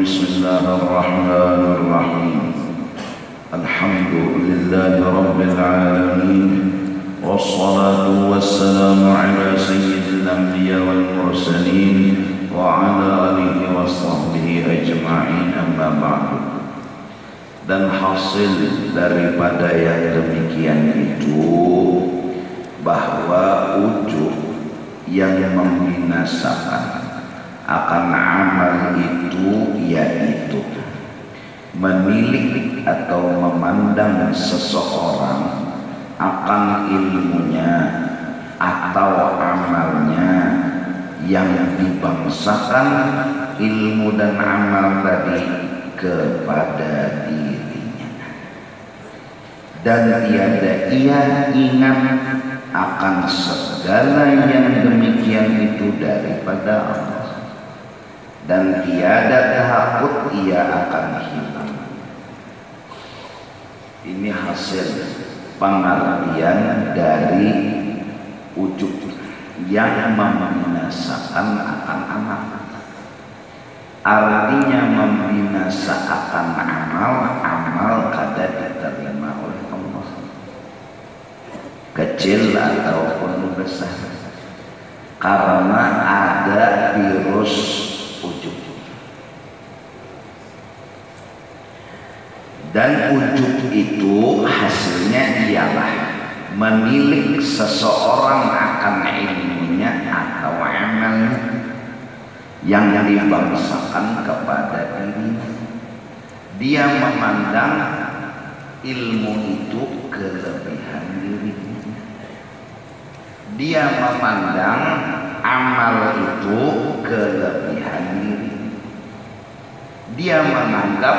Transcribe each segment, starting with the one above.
Bismillahirrahmanirrahim. Alhamdulillahi rabbil alamin. Wassalatu wassalamu ala sayyidil anbiya wal mursalin wa ala alihi wa sahbihi ajma'in, amma ba'du. Dan hasil daripada yang demikian itu bahwa ujub yang membinasakan akan amal itu yaitu menilik atau memandang seseorang akan ilmunya atau amalnya yang dibangsakan ilmu dan amal tadi kepada dirinya, dan tiada ia ingat akan segala yang demikian itu daripada Allah, dan tiada takut ia akan hilang. Ini hasil pengertian dari ujub yang membinasakan akan amal. Artinya membinasakan amal, amal kada diterima oleh Allah, kecil ataupun besar, karena ada virus ujub. Dan ujub itu hasilnya ialah menilik seseorang akan ilmunya atau amalnya yang dibangsakan kepada dirinya. Dia memandang ilmu itu kelebihan dirinya, dia memandang amal itu kelebihan diri. Dia menganggap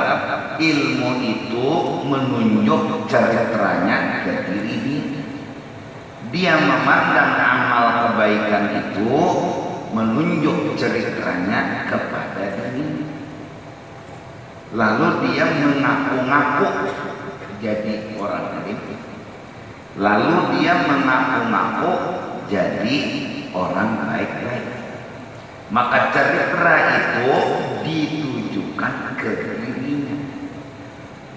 ilmu itu menunjuk ceritanya ke diri dia. Dia memandang amal kebaikan itu menunjuk ceritanya kepada diri. Lalu dia mengaku-ngaku jadi orang alim. Lalu dia mengaku-ngaku jadi orang baik-baik. Maka cerita itu ditujukan ke dirinya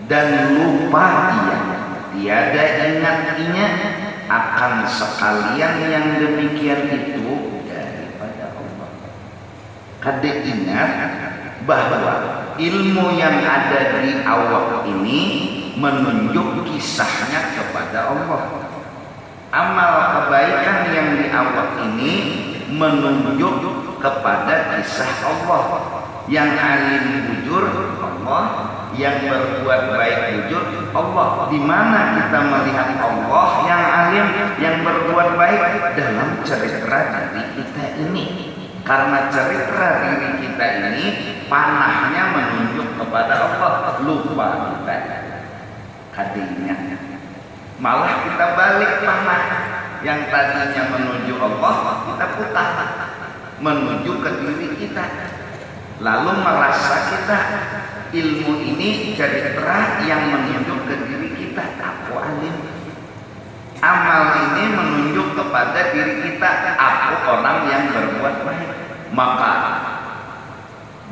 dan lupa ia, tiada ingat-ingat akan sekalian yang demikian itu daripada Allah. Kada ingat bahwa ilmu yang ada di awak ini menunjuk kisahnya kepada Allah. Amal kebaikan yang di awak ini menunjuk kepada kisah Allah. Yang alim bujur Allah, yang berbuat baik bujur Allah. Di mana kita melihat Allah yang alim, yang berbuat baik dalam cerita diri kita ini? Karena cerita diri kita ini panahnya menunjuk kepada Allah, lupa kita kadinya. Malah kita balik panah yang tadinya menuju Allah, kita putar menuju ke diri kita. Lalu merasa kita ilmu ini cerita yang menunjuk ke diri kita, aku alim. Amal ini menunjuk kepada diri kita, aku orang yang berbuat baik. Maka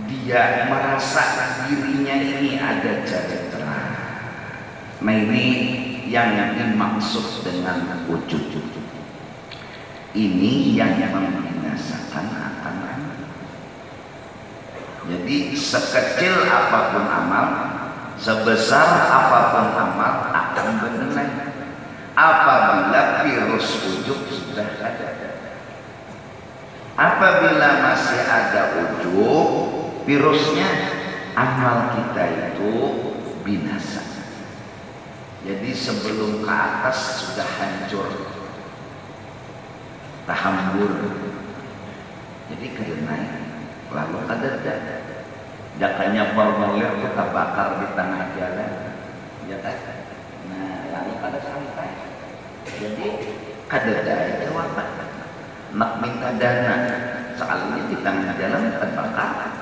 dia merasa dirinya ini ada cerita. Nah, ini yang dimaksud dengan ujub. Ini yang membinasakan akan amal. Jadi sekecil apapun amal, sebesar apapun amal akan bernilai apabila virus ujub sudah ada. Apabila masih ada ujub, virusnya amal kita itu binasa. Jadi sebelum ke atas sudah hancur, tahambur. Jadi kena lalu ada jakanya formulir kita bakar di tengah jalan, ya kan? Nah, lalu ada santai. Jadi kadada itu apa? Nak minta dana, soalnya di tengah jalan terbakar,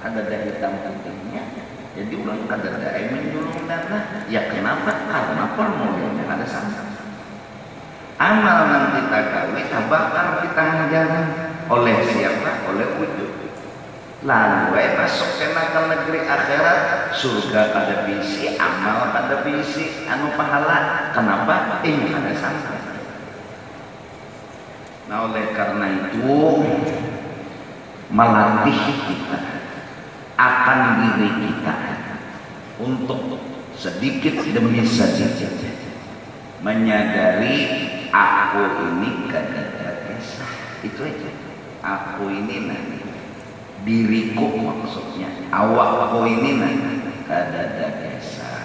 kadada hitam pentingnya. Jadi ulang kadada menyuruh dana. Ya kenapa? Karena formulirnya ada santai. Amal nanti kita gawe, bakar di tengah jalan. Oleh siapa? Oleh ujub. lalu masuk ke negeri akhirat, surga kada bisi, amal kada bisi, anu pahala. Kenapa? Ini kada sampai. Nah oleh karena itu melatih kita akan diri kita untuk sedikit demi sedikit menyadari aku ini kada kisah. Itu aja. Aku ini nanti diriku, maksudnya awakku ini nanti kada kisah.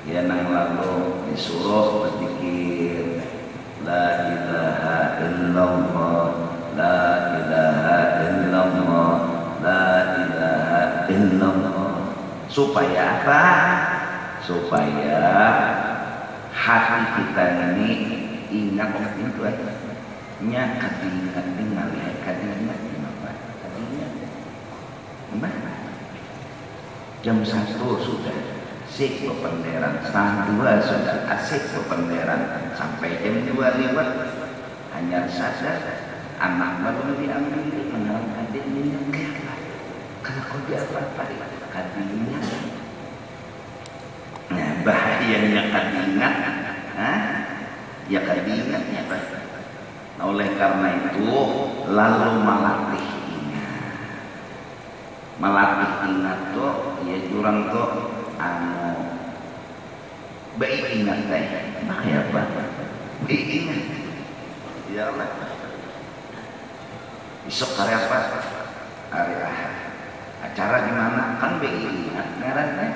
Ya nang lalu disuruh berzikir la ilaha illallah, la ilaha illallah, la ilaha illallah. Supaya apa? Supaya hati kita ini ingat itu aja. Nya kadingat ningali kadingat apa? Kadingat. Mbah. Jam 1 sudah asik bependeran, setengah 2 sudah asik bependeran, sampai jam 2 lewat hanya saja anak baru diambil mengenal kadinnya enggak. Karena kau dia apa kadinnya. Nah bahayanya kadingat, ya kadingatnya apa? Nah, oleh karena itu lalu melatih ingat tuh ya jurang tuh anu baik ingat teh bahaya apa baik ingat ya Allah besok hari apa hari Ahad acara gimana kan baik ingat ngaran teh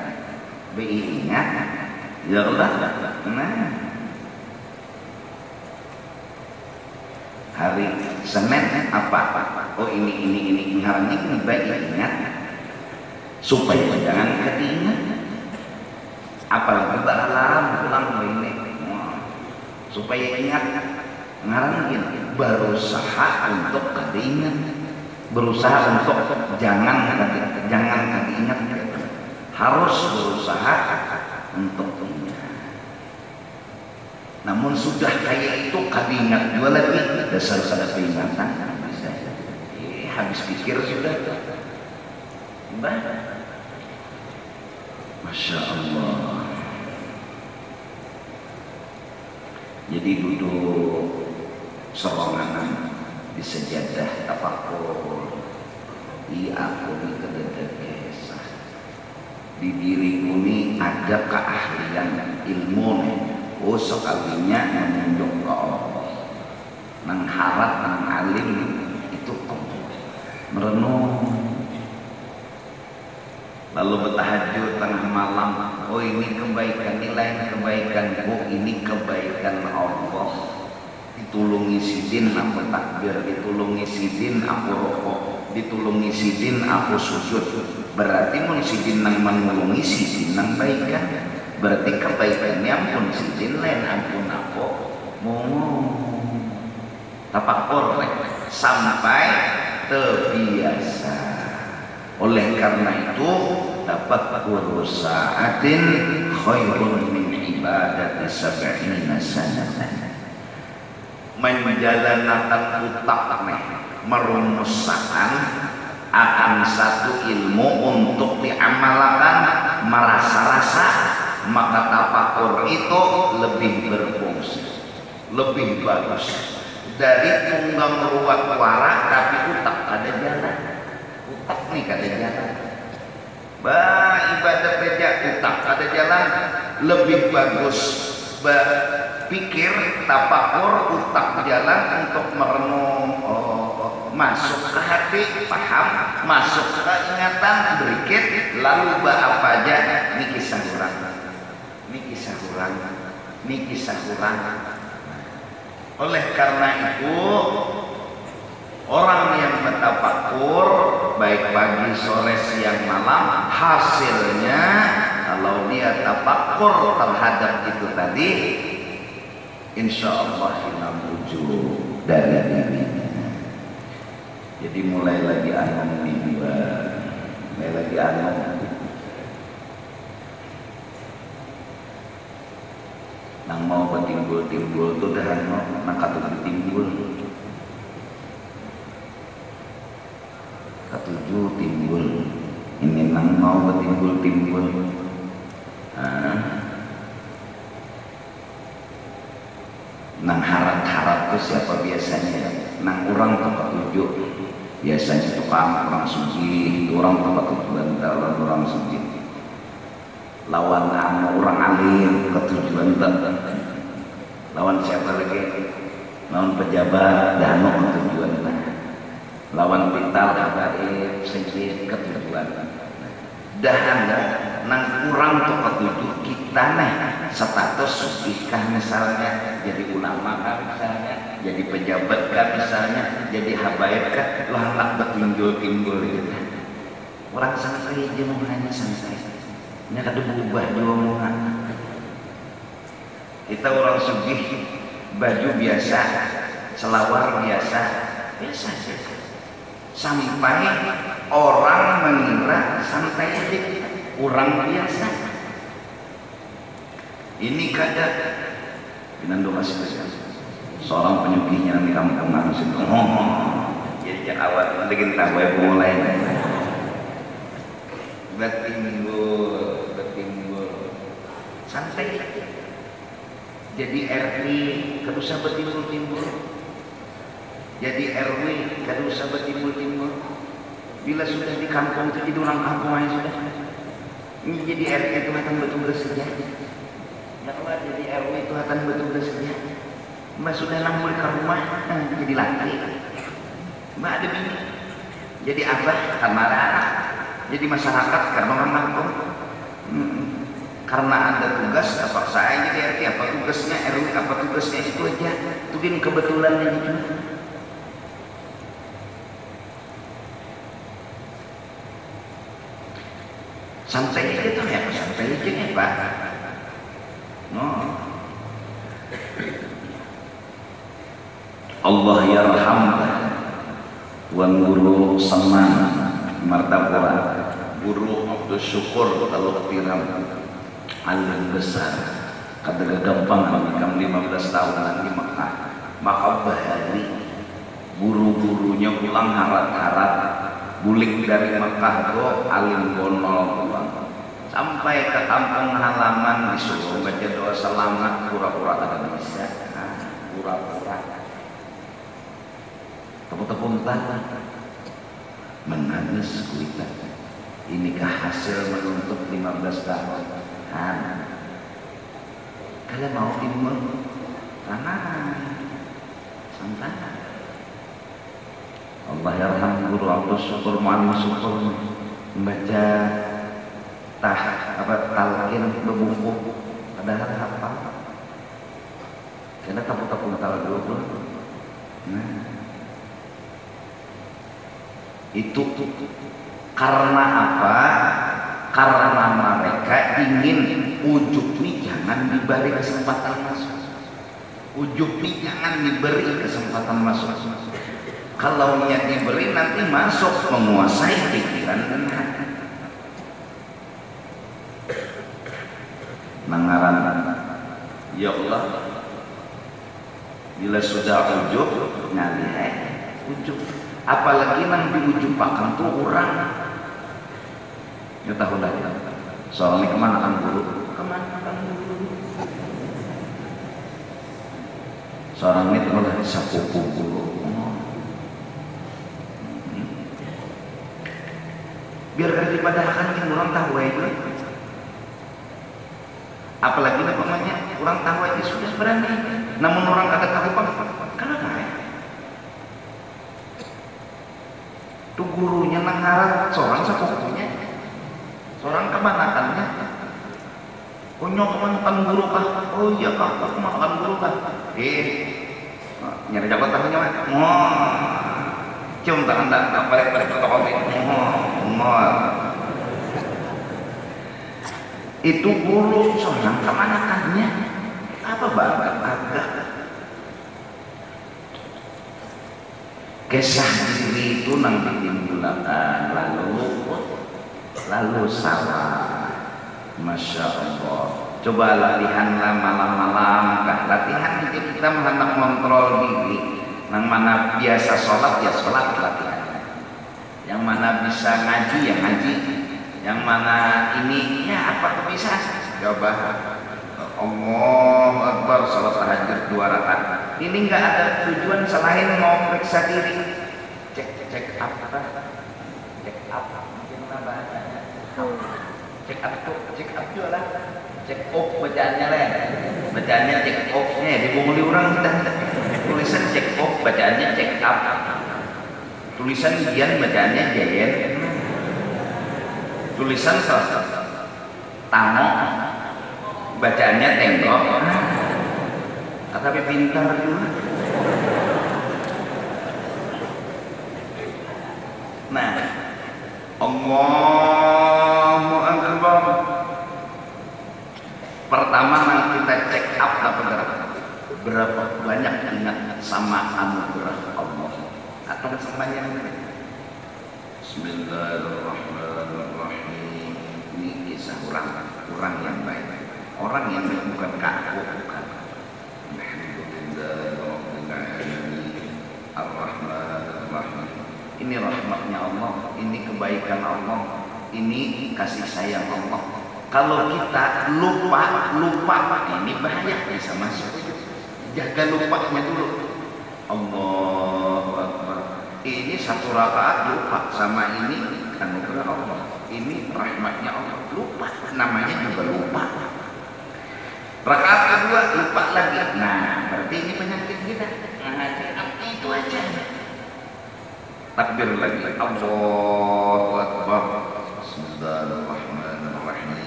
baik ingat ya Allah. Nah hari Senin apa? Oh ini ngarannya ini baik ingat supaya jangan keingat. Apalagi alarm pulang ini supaya ingat ngaran gini berusaha untuk keingat, berusaha untuk jangan keingat, harus berusaha untuk ingat. Namun sudah kayak itu kadingat dua lagi dasar peringatan bisa habis pikir sudah Mbah. Masya Allah. Jadi duduk serongan di sejadah tafakur di aku ini kedada kisah di diriku ini ada keahlian ilmu oh sekalinya menunjuk ke Allah nang harap nang alim itu merenung lalu bertahajud tengah malam. Oh ini kebaikan, nilai kebaikanku, ini kebaikan Allah. Ditulungi sidin aku takbir, ditulungi sidin aku rokok, ditulungi sidin aku sujud. Berarti mun sidin nang menulungi sidin nang baikan. Berarti kebaikannya pun sidin lain ampun aku. Tapakur sampai terbiasa. Oleh karena itu dapat sa'atin khairun min ibadati sab'ina sanatan. Menjalankan utak merumuskan akan satu ilmu untuk diamalkan merasa-rasa, maka tafakur itu lebih berfungsi, lebih bagus dari tunggang ruwet warak tapi utak ada jalan. Utak nih kada jalan. Ibadah saja utak ada jalan lebih bagus. Pikir tafakur utak jalan untuk merenung masuk ke hati paham masuk ke ingatan berikit lalu apa aja ini kisah orang. Oleh karena itu orang yang bertafakur baik pagi, sore, siang, malam hasilnya kalau dia tafakur terhadap itu tadi insya Allah hilang wujud dari dirinya. Jadi mulai lagi nang mau timbul tuh dah nak kata timbul ketujuh timbul ini nang mau timbul nang harat-harat itu siapa biasanya nang orang tempat tujuh biasanya tukang orang suci orang tempat tujuan orang suci lawan orang alim ketujuan lawan siapa lagi lawan pejabat dano ketujuan lawan vital habaib sejid ketujuan dahan nang kurang tuh ketujuh kita nih status sukikah misalnya jadi ulama kah misalnya jadi pejabat kah misalnya jadi habaib kah lalat betinggul-tinggul gitu orang santai aja mau hanya santai ini ada berubah juga mau kita orang sugih baju biasa selawar biasa sampai orang mengira santai aja orang biasa ini kadang dengan doa seorang penyugihnya di kampungan situ jadi awal bikin tahu mulai betinggul santai jadi RT kada usah betimbul-timbul jadi RW kada usah betimbul-timbul bila sudah di kampung itu jadi orang kampung aja sudah ini jadi RT itu hatan betul-betul saja ya Allah jadi RW itu hatan betul-betul saja mbak sudah nambul ke rumah jadi laki mbak ada bini jadi abah karena ada anak jadi masyarakat karena orang kampung karena ada tugas apa saya jadi RT apa tugasnya RW apa tugasnya itu aja itu kan kebetulannya gitu santai aja tuh ya santai aja ya Pak Allah yarham wan guru senang martabura guru Abdul Syukur kalau tiram alim besar kada gampang kam 15 tahun di Mekah maka bahari guru-gurunya pulang harat-harat bulik dari Mekah itu alim bonol pulang sampai ke kampung halaman disuruh baca doa selamat pura-pura ada bisa pura-pura tepuk-tepuk menangis kuita inikah hasil menuntut 15 tahun kalian mau timbul karena santai Allah yarham guru Abdul Syukur mu'alim syukur membaca talqin berbungkuk padahal hafal karena tapu-tapu tal dulu itu karena apa? Karena mereka ingin ujub nih jangan diberi kesempatan masuk ujub nih jangan diberi kesempatan masuk kalau niat diberi nanti masuk menguasai pikiran dan hati nangaran ya Allah bila sudah ujub ngalih ujub apalagi nang diujupakan tuh orang ya tahu lah soalnya kemana kan guru seorang ini mulai sapupu guru biar dipadahkan kan orang tahu aja apalagi namanya orang tahu aja sudah berani namun orang kata tahu kenapa ya tuh gurunya nangharap seorang sepupunya seorang kemanakannya punya kemanakan guru kah oh iya kah kemanakan guru kah nyari jabat tahunya cium tangan dan balik-balik ke toko itu guru seorang kemanakannya apa bangga kisah diri itu nang ditimbulkan lalu salah Masya Allah coba latihanlah malam-malam latihan itu kita hendak kontrol diri nang mana biasa sholat ya sholat latihan Yang mana bisa ngaji ya ngaji, yang mana ini ya apa bisa. Coba Allahu Akbar salat tahajud 2 rakaat. Ini enggak ada tujuan selain mau periksa diri. Cek apa? Cek apa? Gimana bahasanya? Cek up lah. Cek up bacaannya lah. Bacaannya cek up. Di bunguli orang kita tulisan cek up bacaannya cek up. Tulisan gian bacaannya jayen. Tulisan tango bacaannya tenggok. Tapi pintar juga. Nah, Allahu Akbar. Pertama kita check up berapa banyak ingat sama anugerah Allah. Atau semuanya. Bismillahirrahmanirrahim. Ini kisah orang yang baik. Orang yang bukan kaku, bukan. Ar-Rahman. Ini rahmatnya Allah, ini kebaikan Allah, ini kasih sayang Allah. Kalau kita lupa, ini bahaya, bisa masuk. Jaga lupanya dulu. Allahu Akbar. Ini 1 rakaat lupa sama ini anugerah Allah. Ini rahmatnya Allah. Lupa, namanya juga lupa. Rakaat kedua lupa lagi. Nah, berarti ini penyakit kita. Itu aja. Takbir lagi. Allahu Akbar. Bismillahirrahmanirrahim.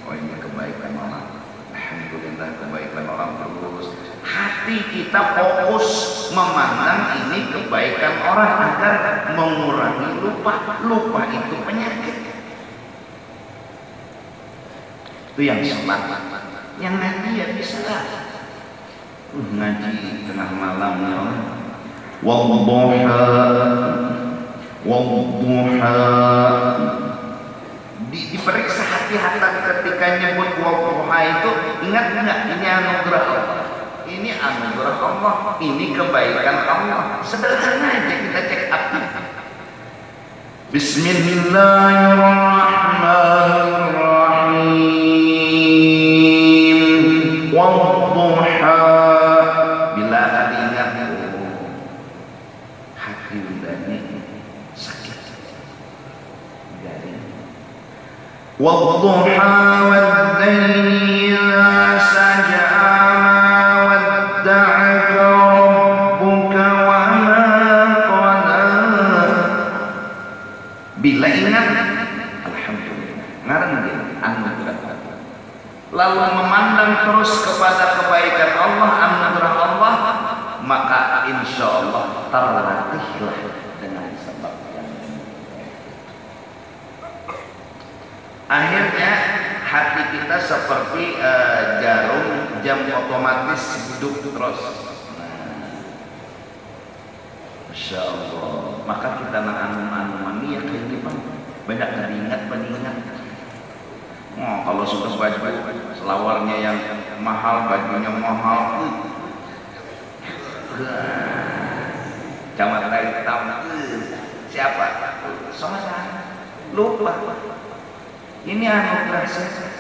Oh, ini kebaikan orang. Alhamdulillah kebaikan orang terus. Hati kita fokus memandang ini kebaikan orang agar mengurangi lupa. Lupa itu penyakit. Itu yang selamat. Yang ngaji ya bisa lah. Ngaji tengah malam ya. Wadduha. Diperiksa hati-hati ketika nyebut wadduha itu, ingat enggak ini anugerah Allah. Ini anugerah Allah, ini kebaikan Allah. Sederhana aja kita cek up. Bismillahirrahmanirrahim. Wadduha. Bila ada ingat hati udahnya sakit garing. Wadduha wad-daini idza saja ma wadda'aka rabbuka wa ma qala. Bila ingat alhamdulillah ngarang dia anugerah. Lalu memandang terus kepada kebaikan Allah, anugerah Allah, maka insya Allah terlatihlah dengan sebab yang akhirnya hati kita seperti jarum jam otomatis hidup terus. Masya Allah. Maka kita nak anu-anu ya kehidupan banyak teringat. Oh, kalau sudah baju selawarnya yang mahal, bajunya mahal, camat hitam, siapa? Sama lupa. Ini anugerah siapa?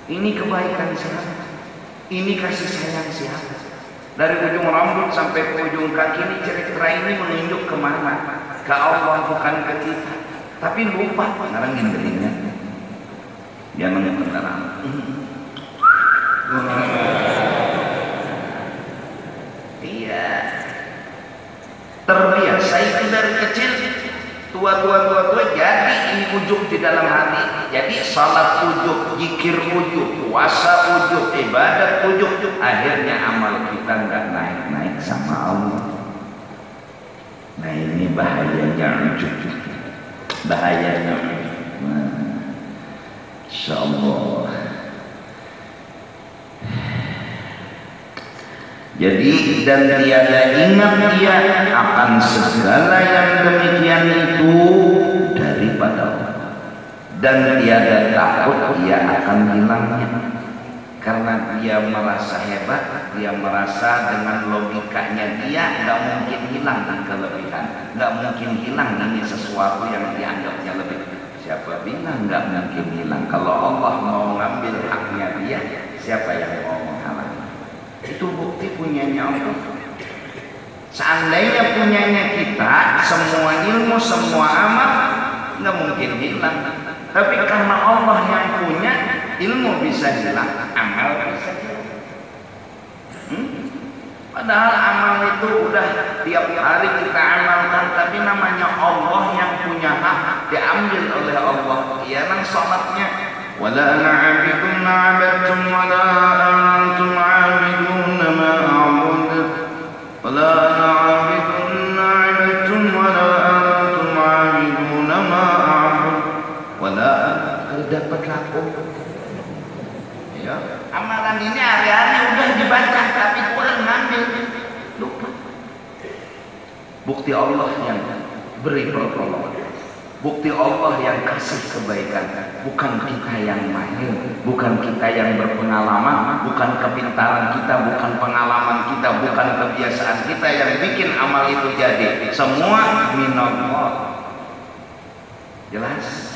Ini kebaikan siapa? Ini kasih sayang siapa? Dari ujung rambut sampai ke ujung kaki ini cerita ini menunjuk kemana? Ke Allah, bukan ke kita. Tapi lupa ngarangin dirinya. Jangan kendaraan. Iya. Terbiasa itu dari kecil. Tua jadi ini ujub di dalam hati. Jadi salat ujub, zikir ujub, puasa ujub, ibadat ujub. Akhirnya amal kita nggak naik sama Allah. Nah ini bahayanya ujub. Bahayanya ujub. Insyaallah. Jadi dan tiada ingat dia akan segala yang demikian itu daripada Allah, dan tiada takut dia akan hilangnya karena dia merasa hebat, dia merasa dengan logikanya dia nggak mungkin hilang kelebihan, nggak mungkin hilang ini sesuatu yang dianggapnya lebih. Siapa bilang nggak mungkin hilang? Kalau Allah mau ngambil haknya dia, siapa yang mau menghalangi? Itu bukti punyanya Allah. Seandainya punyanya kita, semua ilmu, semua amal nggak mungkin hilang. Tapi karena Allah yang punya, ilmu bisa hilang, amal bisa hilang. Padahal amal itu udah tiap hari kita amalkan, tapi namanya Allah yang punya hak diambil oleh Allah. Iya nang sholatnya. Wala ana 'abidun ma 'abadtum wala antum 'abidun ma a'bud. Wala ana 'abidun ma 'abadtum wala antum 'abidun ma a'bud. Wala dapat laku. Ya, amalan ini hari-hari udah dibaca tapi Quran ngambil lupa. Bukti Allah yang beri pertolongan, bukti Allah yang kasih kebaikan, bukan kita yang mahir, bukan kita yang berpengalaman, bukan kepintaran kita, bukan pengalaman kita, bukan kebiasaan kita yang bikin amal itu jadi. Semua minallah. Jelas?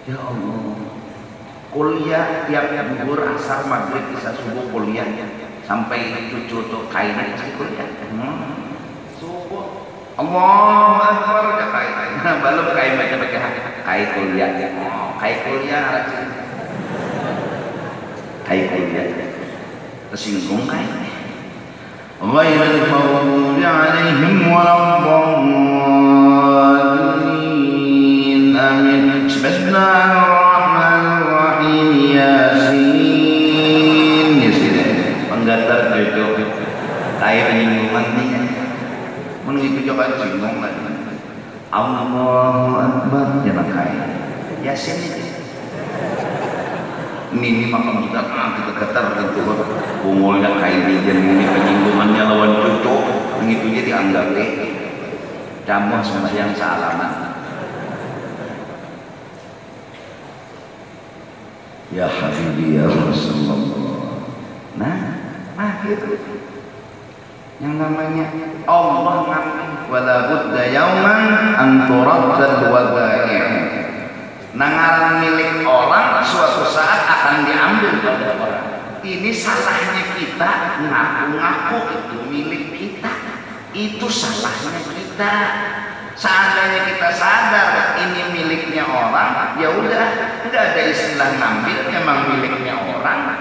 Ya Allah, kuliah tiap zuhur, asar, maghrib, isya, subuh kuliah sampai cucu tuh kain masih kuliah. Subuh Allahu Akbar ya kain. Belum kain baca kain kuliah. Kain kuliah kain kuliah. Tersinggung kain. Ghairil maghdubi 'alaihim waladdallin. Amin. Bismillahirrahmanirrahim. Yasin. Yasin. Penggatar jojo. Kayak penyinggungan nih. Menunggu coba singgung lagi. Allahu Akbar. Jangan kayak. Yasin itu. Ini makam kita kita getar tentu. Bungulnya kayak ini penyinggungannya lawan jojo. Begitu dia dianggap jamuh sembahyang salaman. Ya Habibi ya Rasulullah. Nah gitu. Yang namanya Allah ngambil. Wala budda yauman an turaddal wadai'. Nangaran milik orang suatu saat akan diambil oleh orang. Ini salahnya kita ngaku-ngaku itu milik kita. Itu salahnya kita. Seandainya kita sadar ini miliknya orang, ya udah, tidak ada istilah ngambil, memang miliknya orang.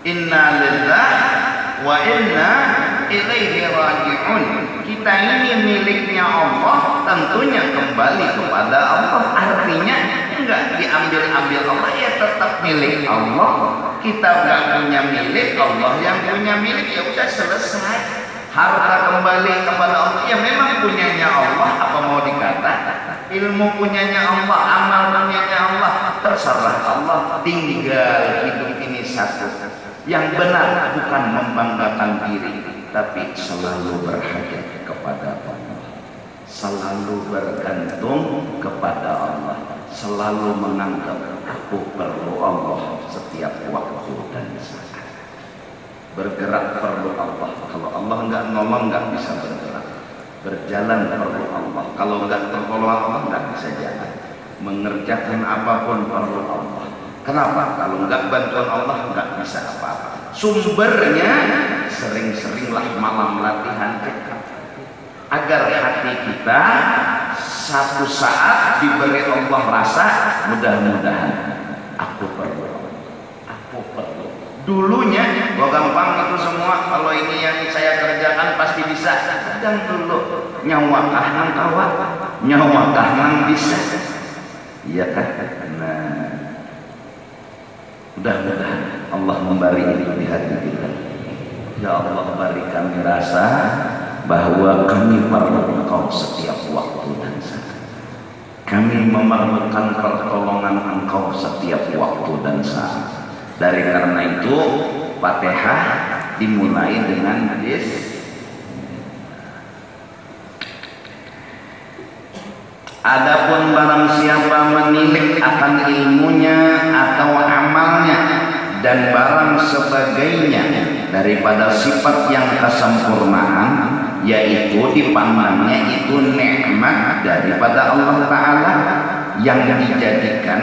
Inna lillahi wa inna ilaihi raji'un. Kita ini miliknya Allah, tentunya kembali kepada Allah. Artinya enggak diambil-ambil Allah, ya tetap milik Allah. Kita enggak punya milik, Allah yang punya milik, ya udah selesai. Harta kembali kepada Allah, ya memang punyanya Allah. Apa mau dikata? Ilmu punyanya Allah, amal punyanya Allah, terserah Allah. Tinggal hidup ini satu. Yang benar bukan membanggakan diri, tapi selalu berhajat kepada Allah, selalu bergantung kepada Allah, selalu menganggap aku perlu Allah setiap waktu dan saat. Bergerak perlu Allah. Kalau Allah enggak nolong, enggak bisa bergerak. Berjalan perlu Allah. Kalau enggak tertolong Allah, enggak bisa jalan. Mengerjakan apapun perlu Allah. Kenapa? Kalau enggak bantuan Allah, enggak bisa apa-apa. Sumbernya sering-seringlah malam latihan kita, agar hati kita satu saat diberi Allah rasa, mudah-mudahan aku perlu. Dulunya gua gampang itu semua, kalau ini yang saya kerjakan pasti bisa. Sedang dulu nyawa nang kawa, nyawa nang bisa. Iya kan? Nah, mudah-mudahan Allah memberi itu di hati kita. Ya Allah, beri kami rasa bahwa kami perlu Engkau setiap waktu dan saat. Kami memerlukan pertolongan Engkau setiap waktu dan saat. Dari karena itu Fatihah dimulai dengan Adapun barang siapa menilik akan ilmunya atau amalnya sebagainya daripada sifat yang kesempurnaan, yaitu dipandangnya itu nikmat daripada Allah Ta'ala yang dijadikan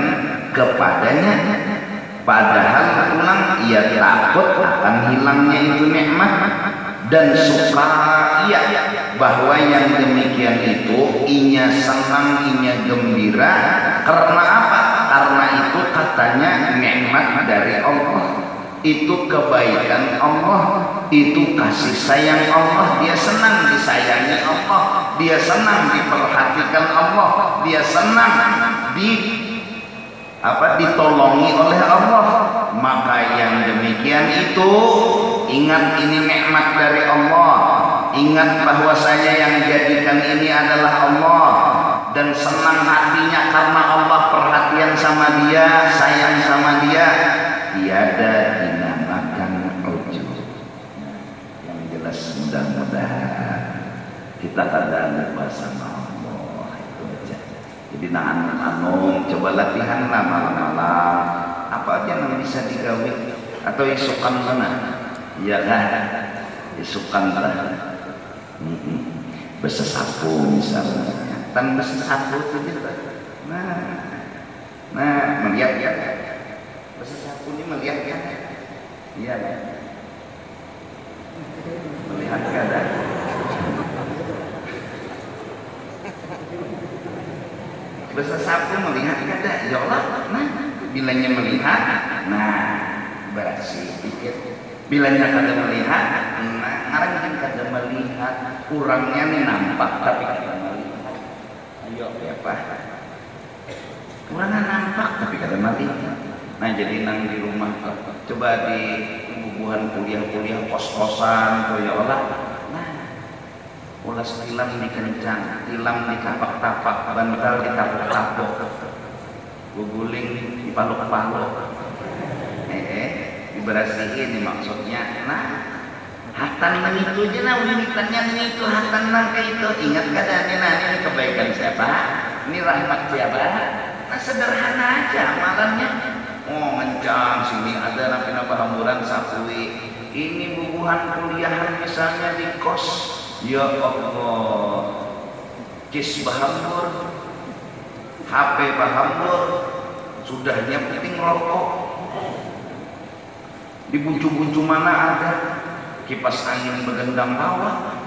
kepadanya, padahal pulang ia takut akan hilangnya itu nikmat dan suka ia bahwa yang demikian itu inya senang, inya gembira. Karena apa? Karena itu katanya nikmat dari Allah, itu kebaikan Allah, itu kasih sayang Allah. Dia senang disayangi Allah, dia senang diperhatikan Allah, dia senang ditolongi oleh Allah. Maka yang demikian itu ingat ini nikmat dari Allah, ingat bahwasanya yang jadikan ini adalah Allah, dan senang hatinya karena Allah perhatian sama dia, sayang sama dia. Tiada dinamakan ujub. Yang jelas mudah-mudahan kita kada lupa sama Allah, itu aja. Jadi anu coba latihan lah malam-malam apa aja yang bisa digawe atau isukan mana ya kan, isukan lah besesapu misalnya, tan besesapu itu gitu. Nah melihat ya besesapu ini melihat ya, iya melihat keadaan. Besesapu melihat kada, ya Allah. Nah bilanya melihat, nah bersih dikit. Bilanya kada melihat, nah ngarang kada melihat, kurangnya nih nampak tapi kada melihat. Ayo ya Pak, kurangnya nampak tapi kada melihat. Nah jadi nang di rumah coba di bubuhan kuliah-kuliah kos-kosan tuh ya Allah. Nah ulas tilam dikencang, tilam dikapak-tapak, bantal ditapuk-tapuk, guguling dipaluk-paluk, diberasihin ini maksudnya. Nah hatan nang itu aja lah, unitannya itu hatan nang kayak itu. Ingat kada ini kebaikan siapa, ini rahmat siapa. Nah sederhana aja amalannya. Oh mencang sini ada napina pahamburan sapui, ini bubuhan kuliahan misalnya di kos, ya Allah, kis bahambur, HP bahambur, sudahnya penting rokok, di buncu-buncu mana ada kipas angin bergendang bawah,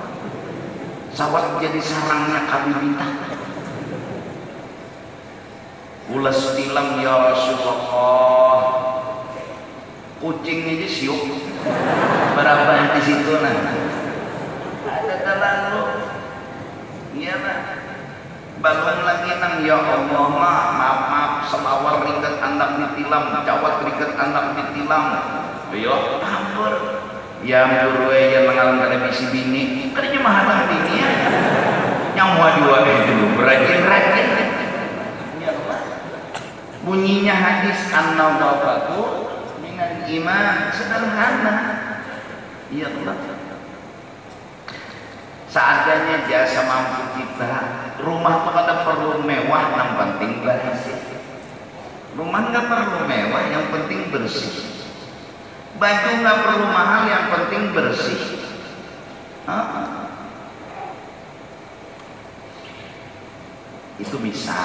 sawat jadi sarangnya kami bintang. Ulas tilam ya Rasulullah, kucing aja siuk berapa di situ nah ada terlalu iya nah bangun lagi nang ya Allah maaf selawar ringet anak ditilam, cawat ringet anak ditilam, ayo hampur ya murwe ya mengalang kada bisi bini kadanya mahalang bini ya nyawa dua itu berajin-rajin. Bunyinya hadis an-nadhafatu minal iman, sederhana. Iya Allah. Seadanya jasa mampu kita. Rumah tuh kada perlu mewah, yang penting bersih. Rumah nggak perlu mewah, yang penting bersih. Baju nggak perlu mahal, yang penting bersih. Itu bisa.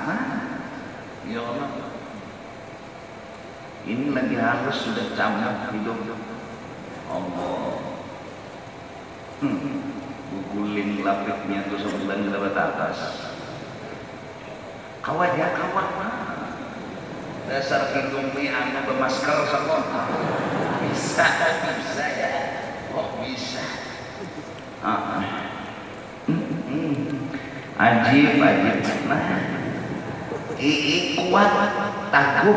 Nah. Ya Allah, ini lagi harus sudah campur hidup Allah. Guguling lapiknya tuh sebulan dapat atas. Kawat ya kawat. Dasar hidung ini anu bermasker sama. Bisa ya. Oh bisa. Ajib. Nah. Kuat, tangguh.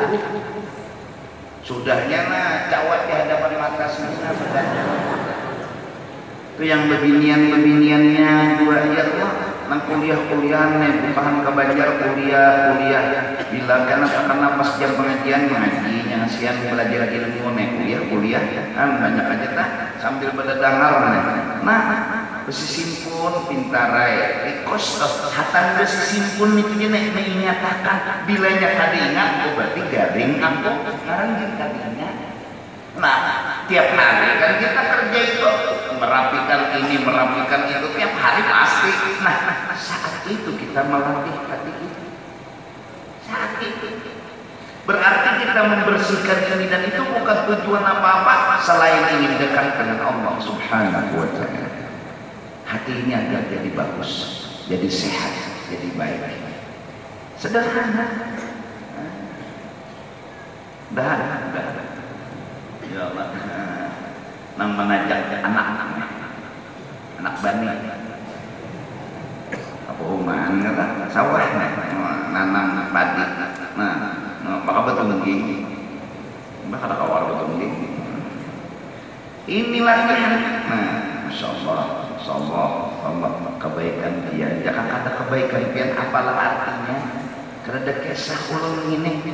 Sudahnya nah cawat di hadapan mata semua bedanya. Itu yang bebiniannya dua ya Allah. Nang kuliah-kuliahan nih bukan ke Banjar kuliah. Bila karena pas jam pengajian mengajinya ngasihan belajar ilmu nih kuliah. Banyak aja tak sambil berdengar nih. Nah besi simpun pintarai ikos hatan besi simpun itu dia menyatakan bilanya kada ingat berarti garing aku ngarang jin kada ingat Nah, tiap hari kan kita kerja itu merapikan ini, merapikan itu tiap hari pasti. Nah, saat itu kita melatih hati kita. Saat itu berarti kita membersihkan ini, dan itu bukan tujuan apa-apa selain ingin dekat dengan Allah Subhanahu wa ta'ala. Hatinya agar jadi bagus, jadi sehat, jadi baik. Sederhana. Dah. Ya Allah. Nang menajak anak bani. Apa human kata sawah nanam padi. Nah, maka betul mungkin. Maka ada kawal betul mungkin. Inilah yang, masya Allah, kebaikan dia. Jangan kata kebaikan dia, apalah artinya? Karena ada kisah ulun ini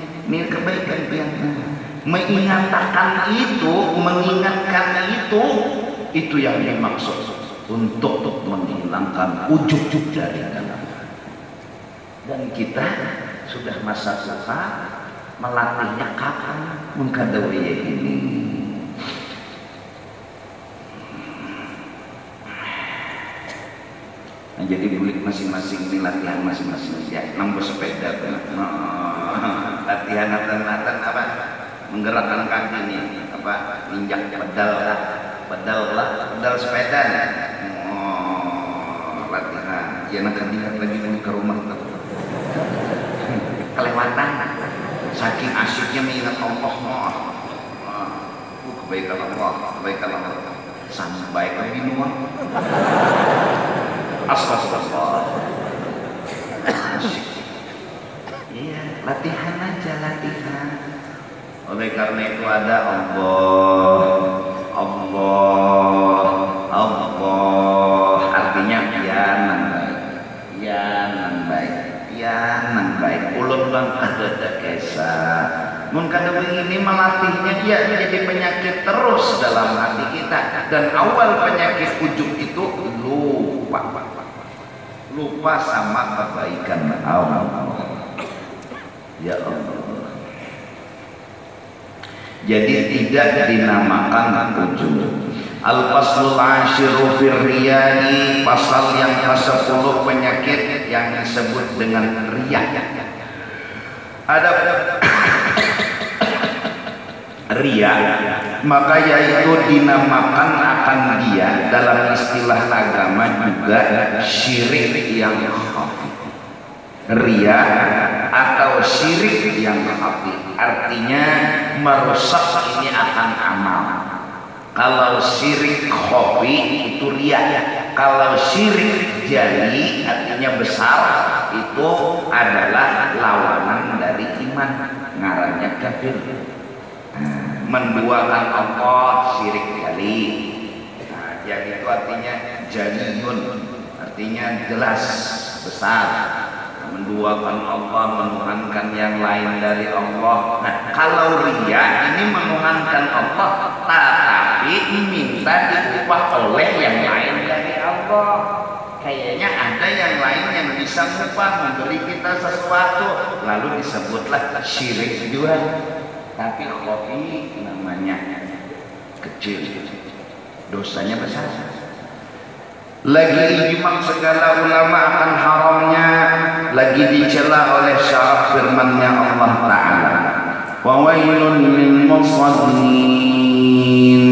kebaikan dia. Mengingatkan itu yang dimaksud untuk menghilangkan ujub dari dalam. Dan kita sudah masa suka melatihnya kapan? Mengkadawiyah ini. Nah, jadi bulik masing-masing ini latihan masing-masing ya. Nambah sepeda, latihan latihan apa? Menggerakkan kaki ini, apa? Injak pedal sepeda. Latihan. Ya nanti lihat lagi ke rumah tuh. Kelewatan. Saking asyiknya mengingat Allah. Kebaikan Allah. Sampai ke minum. Astagfirullah. Iya, latihan aja, latihan. Oleh karena itu ada Allah, artinya pian baik. Ulun bang ada kisah. Mun kada begini melatihnya dia jadi penyakit terus dalam hati kita, dan awal penyakit ujub itu lupa sama kebaikan Allah. Ya Allah. Jadi tidak dinamakan ujub. Al-faslul ashiru fir riyai, pasal yang ke-10 penyakit yang disebut dengan riya. Ada riya, maka yaitu dinamakan akan dia dalam istilah agama juga syirik yang khafi. Riya atau syirik yang khafi artinya merusak ini akan amal. Kalau syirik khafi itu riya, kalau syirik jali artinya besar itu adalah lawanan dari iman, ngarannya kafir. Menduakan Allah syirik jali. Nah, yang itu artinya jaliyun, artinya jelas besar. Menduakan Allah, menuhankan yang lain dari Allah. Nah, kalau riya ini menuhankan Allah tetapi minta diubah oleh yang lain dari Allah. Kayaknya ada yang lain yang bisa mengubah, memberi kita sesuatu, lalu disebutlah syirik juga. Tapi khafi namanya kecil, dosanya besar. Lagi ijma segala ulama akan haramnya, lagi dicela oleh syarah firman-Nya Allah Ta'ala. Wa wailun lil musallin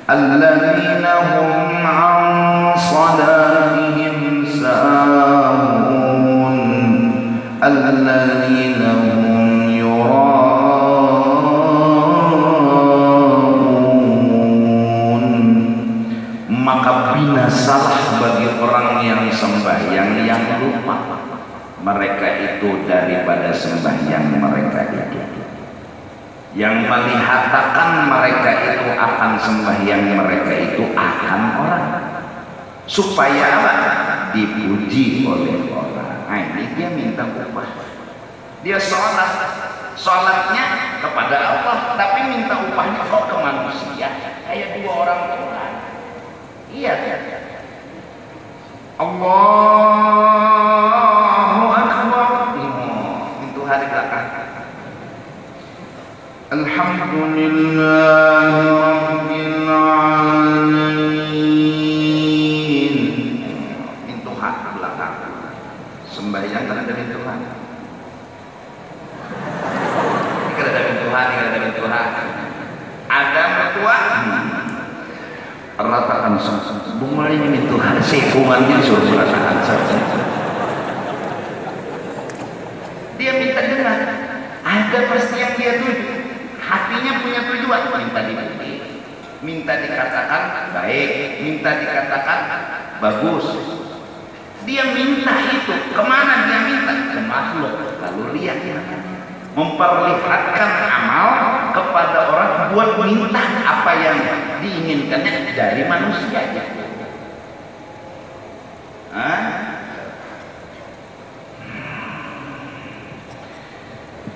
alladzina hum 'an salatihim sahun alladzina hum maka binasalah bagi orang yang sembahyang yang lupa mereka itu daripada sembahyang mereka itu, yang melihatkan mereka itu akan sembahyang mereka itu akan orang, supaya apa? Dipuji oleh orang. Nah, ini dia minta upah. Dia sholatnya kepada Allah tapi minta upahnya kok ke manusia, kayak dua orang tua. Iya. Allahu Akbar. Itu hari belakang. Alhamdulillahirabbil alamin. Pintu hak belakang. Sembahyang karena dari Tuhan. Ini ada pintu hak, ini ada pintu hak. Ada mertua. Ratakan bunga ini pintu hak. Sekungan dia suruh ratakan saja. Dia minta dengar. Ada pasti yang dia tuju. Hatinya punya tujuan, minta dipuji, minta dikatakan baik, minta dikatakan bagus. Dia minta itu, kemana dia minta? Ke makhluk. Lalu lihat dia memperlihatkan amal kepada orang buat minta apa yang diinginkannya dari manusia.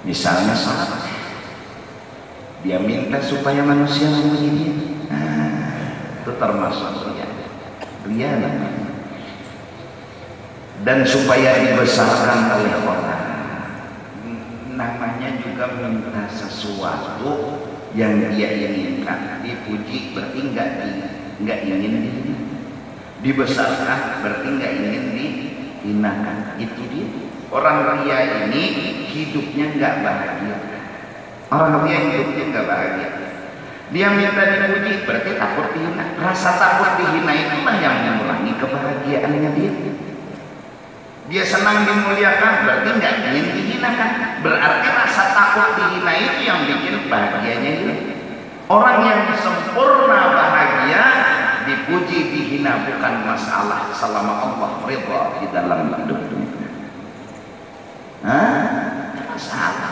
Misalnya salat, dia minta supaya manusia memuji dia. Itu termasuk ria namanya. Dan supaya dibesarkan oleh orang, namanya juga minta sesuatu yang dia inginkan. Dipuji berarti nggak ingin dihina. Dibesarkan berarti nggak ingin dihinakan. Itu dia. Orang ria ini hidupnya nggak bahagia. Orang ria hidupnya nggak bahagia. Dia minta dipuji berarti takut dihina. Rasa takut dihina itulah yang mengurangi kebahagiaannya dia. Dia senang dimuliakan berarti nggak ingin dihinakan. Berarti rasa takut dihina itu yang bikin bahagianya dia. Orang yang sempurna bahagia, dipuji dihina bukan masalah selama Allah ridha di dalam hidupnya. Masalah.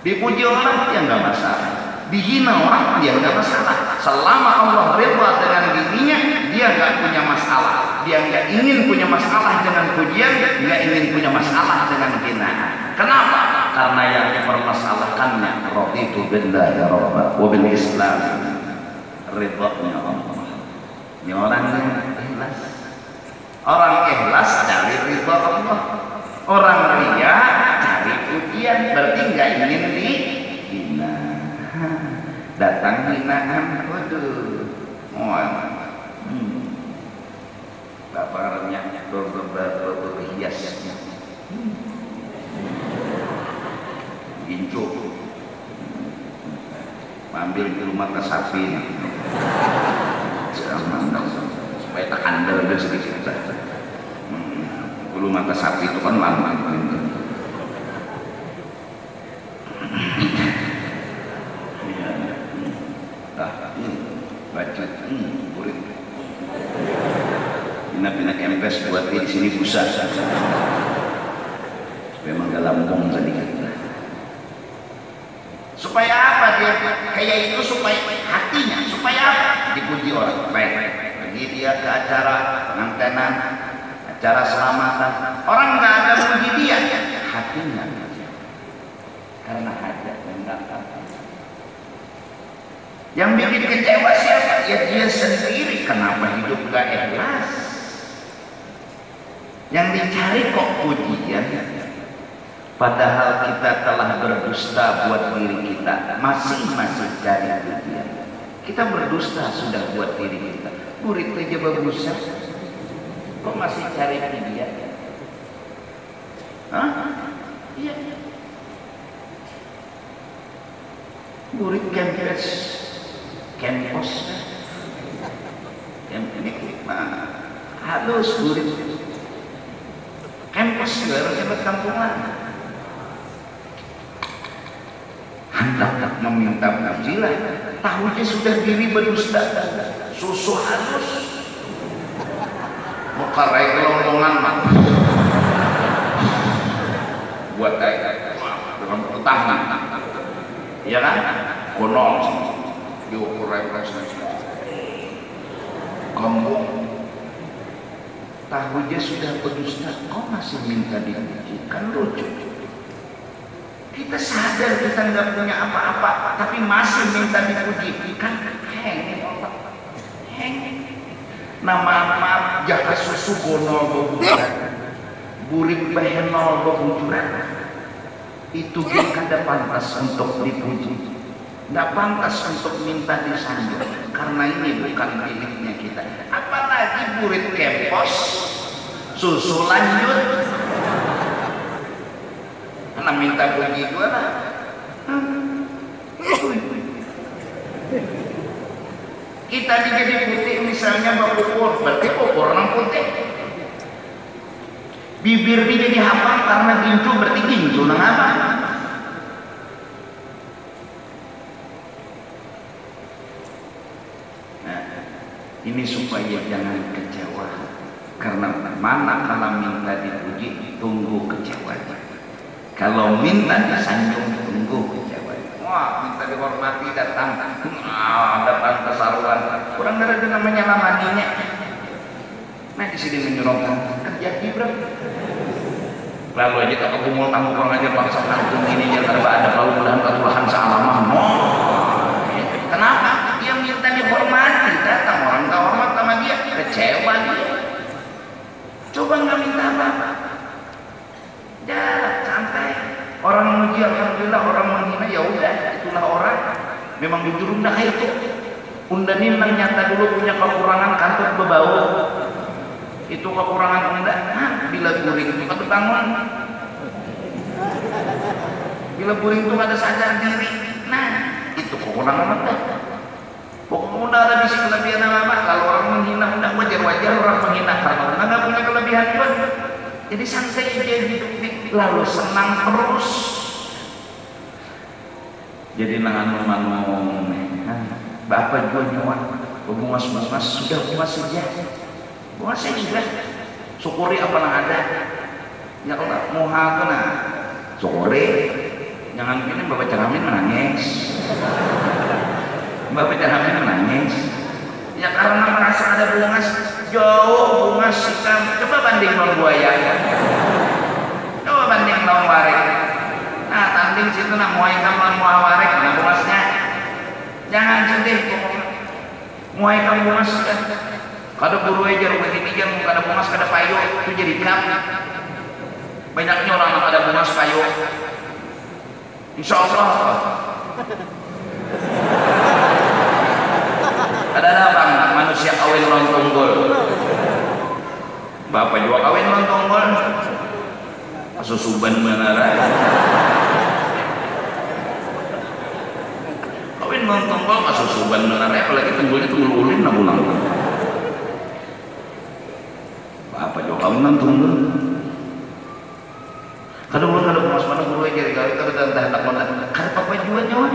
Dipuji orang dia nggak masalah, dihina orang dia nggak masalah. Selama Allah ridha dengan dirinya, dia nggak punya masalah. Dia nggak ingin punya masalah dengan pujian, nggak ingin punya masalah dengan hinaan. Kenapa? Karena yang dipermasalahkannya raditu billahi rabba wa bil Islam, ridhanya Allah. Ini orang yang ikhlas. Orang ikhlas dari ridha Allah. Orang ria cari pujian, berarti nggak ingin dihina. Datang hinaan, waduh, babarnya berhiasnya, gincu, ambil di rumah ke sapi, supaya tak andal dia sedikit saja. Bulu mata sapi itu kan lama baju kulit pina-pina kempes buat di sini busa memang gak lambung tadi supaya apa dia kayak itu, supaya hatinya supaya apa dipuji orang baik. Pergi dia ke acara pengantenan, acara selamatan, orang nggak ada puji dia, hatinya karena hajat enggak apa. Yang bikin kecewa siapa? Ya dia sendiri. Kenapa hidup nggak ikhlas? Yang dicari kok pujian, padahal kita telah berdusta buat diri kita, masih cari pujian. Kita berdusta sudah buat diri kita. Murid aja bagus, kok masih cari dia? Iya. Murid kempes, ini halus murid. Kempes nggak harus hebat kampungan. Hendak meminta pujilah, tahunya sudah diri berdusta, susu halus. Muka rai gelonggongan mah buat kayak dengan pertahanan, iya kan? Gonol diukur rai kamu tahunya sudah berdusta, kau masih minta dipuji, kan lucu. Kita sadar kita nggak punya apa-apa, tapi masih minta dipuji, kan heng. Nama jaga susu gonol bebujuran, burik behenol bebujuran, itu kada pantas untuk dipuji. Nggak pantas untuk minta disanjung karena ini bukan miliknya kita. Apalagi burit kempos, susu lanjut, karena minta puji gua lah. Kita jadi putih misalnya berpupur, berarti pupur orang putih. Bibir ini jadi hafal karena gincu, berarti gincu nang apa? Nah, ini supaya jangan kecewa, karena mana kalau minta dipuji tunggu kecewanya, kalau minta disanjung tunggu kecewanya. Wah, minta dihormati datang, datang kesaruan, kurang ada namanya lamaninya. Nah, di sini menyuruhkan kerja Gibran. Lalu aja tak kumul tamu kurang aja bangsa kantung ini yang ada lalu mudahan ketulahan sealamah. Kenapa? Dia minta dihormati, datang orang tak hormat sama dia, kecewa dia. Coba nggak minta apa-apa, jalan santai. Orang memuji alhamdulillah, orang menghina ya udah, itulah orang. Memang jujur undah itu. Undanin nang nyata dulu punya kekurangan kantut bebau. Itu kekurangan unda. Nah, bila guring itu kan bangun. Bila guring itu ada sadar diri. Nah, itu kekurangan unda. Pokoknya unda ada bisi kelebihan apa? Kalau orang menghina unda wajar-wajar orang menghina karena unda nggak punya kelebihan pun. Jadi santai aja hidup lalu senang terus. Jadi nangan ngomong, bapak jual nyawa, bungas sudah bungas saja. Bunga saya juga syukuri apa yang ada. Ya kalau mau kena syukuri, jangan gini bapak caramin menangis. Bapak caramin menangis. Ya karena merasa ada bungas jauh bungas hitam. Coba banding lawan buaya. Coba banding lawan warik. Nah tanding situ nak muai kamu lawan warik, nah bungasnya. Jangan sedih pokoknya. Muai kamu bungas. Kada buru aja begini jam kada bungas kada payo itu jadi kap. Banyaknya orang kada bungas payo. Insya Allah. Ada bang manusia kawin lontong gol. Bapak juga kawin lontong gol. Susuban menara. Kawin lontong gol susuban menara. Apalagi tunggulnya tunggul ulin nak ulang. Apa juga kamu nonton dulu? Kadang mas mana guru aja kalau kada hendak mana. Kada apa juga nyawa.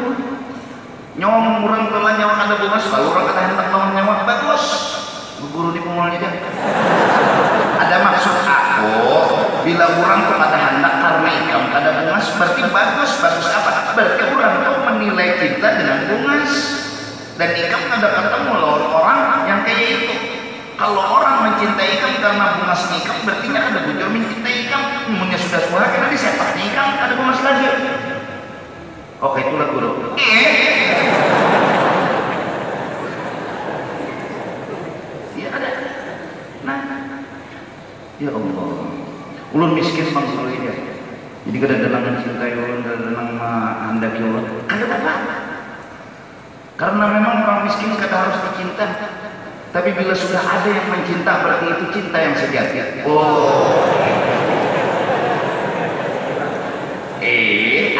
Nyawa murang telah nyawa kada bungas, kalau orang kada hendak lawan nyawa bagus. Guru di pemulanya dia. Ada maksud aku bila orang tuh kada hendak karena ikam kada bungas berarti bagus apa? Berarti orang tuh menilai kita dengan bungas dan ikam kada ketemu lawan orang yang kayak itu. Kalau orang mencintai ikan karena bungas nikam, berarti ada bujur mencintai ikan. Umumnya sudah suara, karena disepaknya ikan, ada bungas lagi. Oke, itulah guru. Iya ada. Nah, ya Allah. Ulun miskin bang ini ya. Jadi kadang-kadang mencintai ulun, kadang-kadang hendak ulun. Kadang-kadang. Karena memang orang miskin kata harus dicinta. Tapi bila sudah ada yang mencinta berarti itu cinta yang sejati. Oh.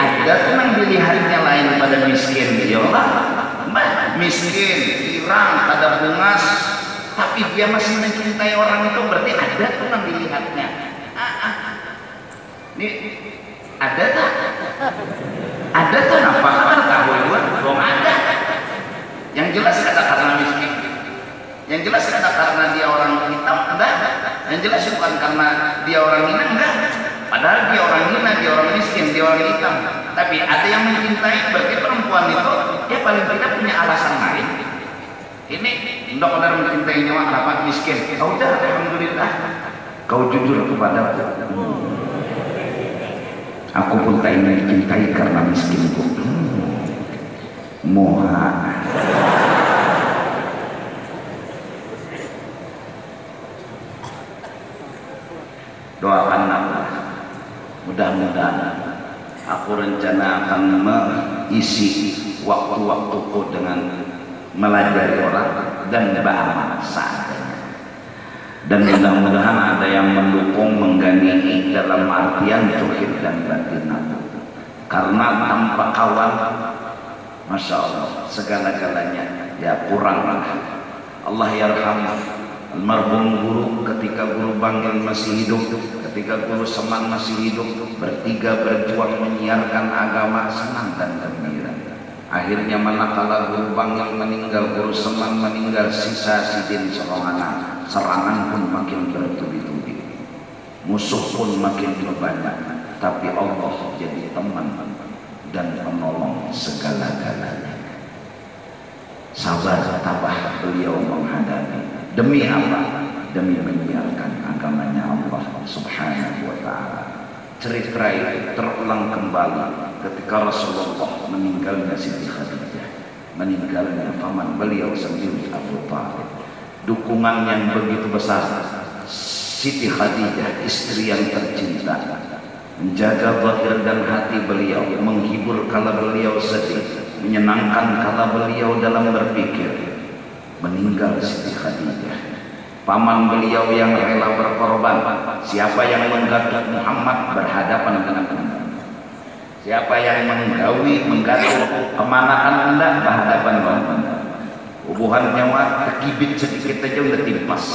Ada tuh yang dilihatnya lain pada miskin. Ya Allah, miskin, tirang, ada bungas, tapi dia masih mencintai orang itu berarti ada tuh yang dilihatnya. Ini ada tak? Ada tuh apa? Tahu buat? Belum ada. Yang jelas kata karena miskin. Yang jelas karena dia orang hitam, enggak. Yang jelas bukan karena dia orang hina, enggak. Padahal dia orang hina, dia orang miskin, dia orang hitam. Tapi ada yang mencintai, berarti perempuan itu dia paling tidak punya alasan lain. Ini tidak benar mencintai nyawa kenapa miskin. Oh udah, alhamdulillah. Kau jujur kepada aku. Aku pun tak ingin dicintai karena miskinku. Moha. Doakan aku, mudah-mudahan aku rencana akan mengisi waktu waktu-waktuku dengan melajari orang dan beramal seadanya. Dan mudah-mudahan ada yang mendukung, menggandingi dalam artian tauhid dan batin aku. Karena tanpa kawan, masya Allah, segala-galanya ya kurang. Allah yarham almarhum guru, ketika guru Bangil masih hidup, ketika guru Seman masih hidup, bertiga berjuang menyiarkan agama, senang dan gembira. Akhirnya manakala guru Bangil meninggal, guru Seman meninggal, sisa sidin serangan pun makin bertubi-tubi, musuh pun makin berbanyak, tapi Allah jadi teman dan penolong segala-galanya. Sabar tabah beliau menghadapi. Demi apa? Demi menyiarkan agamanya Allah Subhanahu wa ta'ala. Cerita itu terulang kembali ketika Rasulullah meninggalnya Siti Khadijah, meninggalnya paman beliau sendiri Abu Thalib. Dukungan yang begitu besar Siti Khadijah, istri yang tercinta, menjaga zahir dan hati beliau, menghibur kala beliau sedih, menyenangkan kala beliau dalam berpikir. Meninggal Siti Khadijah, paman beliau yang rela berkorban. Siapa yang menggatuk Muhammad berhadapan dengan Muhammad, siapa yang menggatuk kemanakan Anda berhadapan dengan Muhammad. Hubungan nyawa terkibit sedikit saja udah timpas.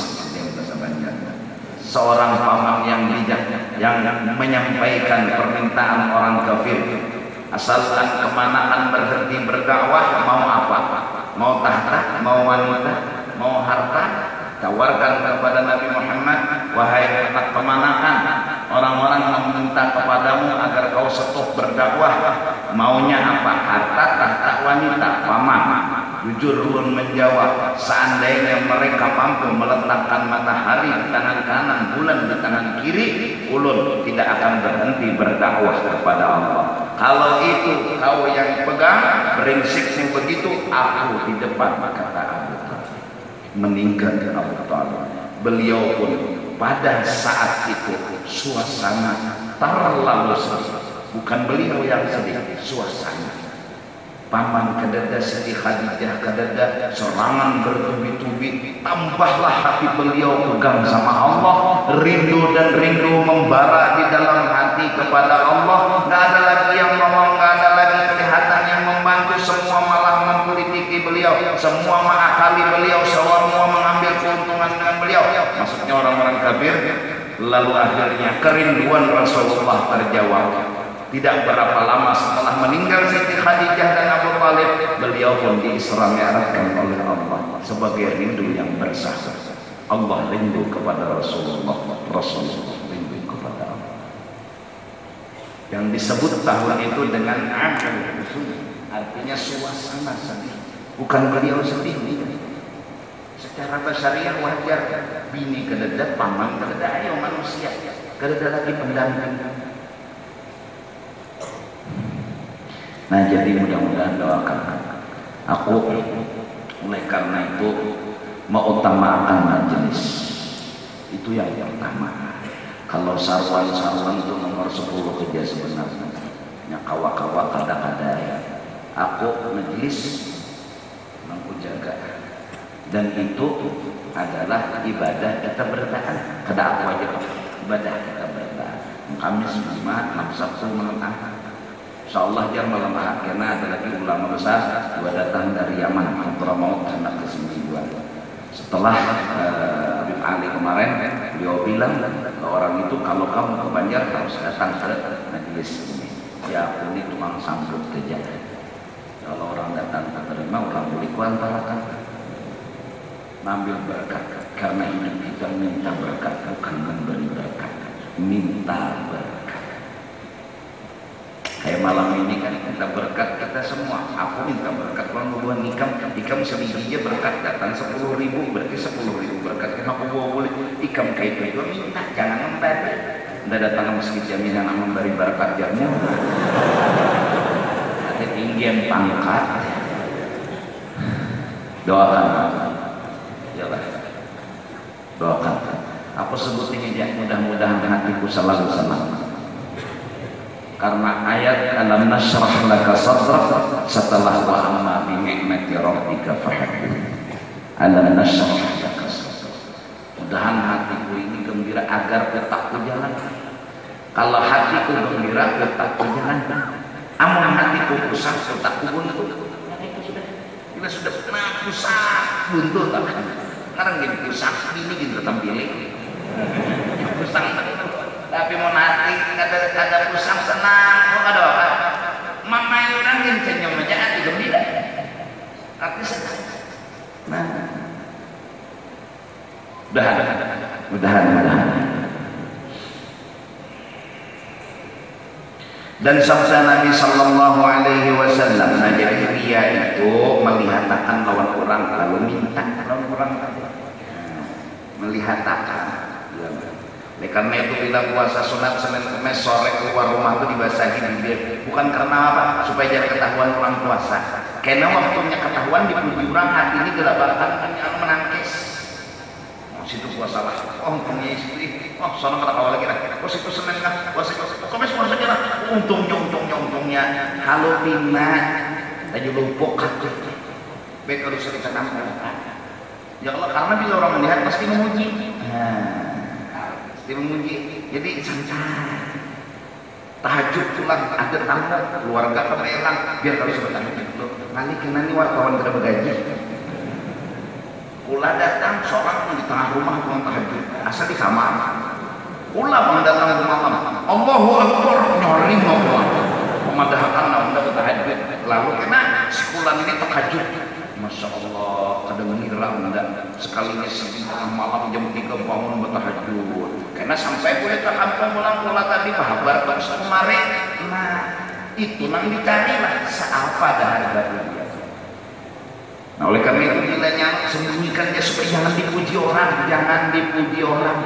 Seorang paman yang bijak, yang menyampaikan permintaan orang kafir, asalkan kemanakan berhenti berdakwah, mau apa? Mau tahta, mau wanita, mau harta, tawarkan kepada Nabi Muhammad, wahai anak kemanakan, orang-orang meminta kepadamu agar kau stop berdakwah, maunya apa? Harta, tahta, wanita, paman. Jujur ulun menjawab, seandainya mereka mampu meletakkan matahari di tangan kanan, bulan di tangan kiri, ulun tidak akan berhenti berdakwah kepada Allah. Kalau itu kau yang pegang, berinsikmu begitu, aku di depan, kata Abu Thalib. Meninggal Abu Thalib. Beliau pun pada saat itu suasana terlalu sedih. Bukan beliau yang sedih, suasana. Paman kedada Siti Khadijah kedada, serangan bertubi-tubi, tambahlah hati beliau pegang sama Allah, rindu dan rindu membara di dalam hati kepada Allah. Nggak ada lagi yang nolong, nggak ada lagi kelihatan yang membantu, semua malah mempolitiki beliau, semua mengakali beliau, semua mengambil keuntungan dengan beliau. Maksudnya orang-orang kafir. Lalu akhirnya kerinduan Rasulullah terjawab. Tidak berapa lama setelah meninggal Siti Khadijah dan Abu Thalib, beliau pun diisra mi'rajkan oleh Allah sebagai rindu yang bersah. Allah rindu kepada Rasulullah, Rasulullah rindu kepada Allah. Yang disebut tahun itu dengan amal usul, artinya suasana sedih. Bukan beliau sedih nih. Secara basyariah wajar, bini kedada, paman kedada, ayo manusia kedada lagi pendamping. Nah, jadi mudah-mudahan doakan aku. Oleh karena itu mengutamakan majelis itu yang pertama. Kalau sarwan-sarwan itu nomor 10 kerja sebenarnya. Ya kawa-kawa kada-kada ya. Aku majelis aku jaga. Dan itu adalah ibadah kita bertahan. Kada aku aja ibadah kita bertahan. Kamis, Jumat, Sabtu, Ahad. Insyaallah jangan malam karena ada lagi ulama besar dua datang dari Yaman, Hadramaut anak ke-9. Setelah Habib Ali kemarin, beliau bilang ke orang itu, kalau kamu ke Banjar harus datang ke majelis ini. Ya aku ini tukang sambut kerja. Kalau orang datang tak terima, orang boleh kuantarakan. Ambil berkat, karena hidup kita minta berkat, bukan memberi berkat. Minta berkat. Kayak malam ini kan kita berkat kita semua. Aku minta berkat kalau mau ikam sebiji berkat datang 10.000, berarti 10.000 berkat. Kenapa gua boleh ikam kayak itu minta, jangan memberi. Anda datang ke masjid jaminan memberi berkat jamu. Ada tinggian pangkat. Doakan, yalah. Doakan. Aku sebut ini ya, mudah-mudahan hatiku selalu senang. Karena ayat alam nashrah laka sadrak setelah wa amma bi ni'mati rabbika fahaddits. Alam nashrah laka sadrak. Mudahan hatiku ini gembira agar otakku jalan. Kalau hatiku gembira otakku jalan. Amun hatiku pusat otakku buntu. Kita sudah pernah pusat buntu tak? Sekarang gini pusat ini gitu tampilin. Pusat tapi mau nanti ada pusat senang, kok ada apa? Mama yang orang yang senyum aja hati gembira, hati senang. Nah, mudahan. Dan sabda Nabi Sallallahu Alaihi Wasallam, nah jadi dia itu melihat akan lawan orang lalu minta lawan orang melihat akan. Oleh karena itu bila puasa sunat Senin Kemis sore keluar rumah itu dibasahi bibir, bukan karena apa? Supaya jangan ketahuan orang puasa. Karena waktunya ketahuan di orang hati ini gelabakan yang menangkis. Oh situ puasa lah. Oh punya istri. Oh sono kata awal lagi lah. Oh situ Senin lah. Puasa Kemis puasa lah. Untungnya. Halo Bina. Tadi lumpuk kaki. Baik harus cerita nama. Ya Allah karena bila orang melihat pasti memuji. Dia memuji, jadi santai. Tahajud pulang ada tamu keluarga kemelang biar kalau sudah tahajud dulu. Kali kena nih wartawan tidak bergaji. Pula datang seorang di tengah rumah pulang tahajud, asal di kamar. Pula datang rumah malam. Allahu Akbar nyori Allah. Memadahkan anda bertahajud. Lalu kena sebulan ini tahajud. Masya Allah, kadang mengira anda sekalinya tengah malam jam 3 bangun bertahajud. Karena sampai boleh ke kampung pulang pula tadi kabar terus kemarin. Nah, itu nang dicarilah seapa dah harga dia. Nah, oleh karena itu nilainya sembunyikan dia supaya jangan dipuji orang,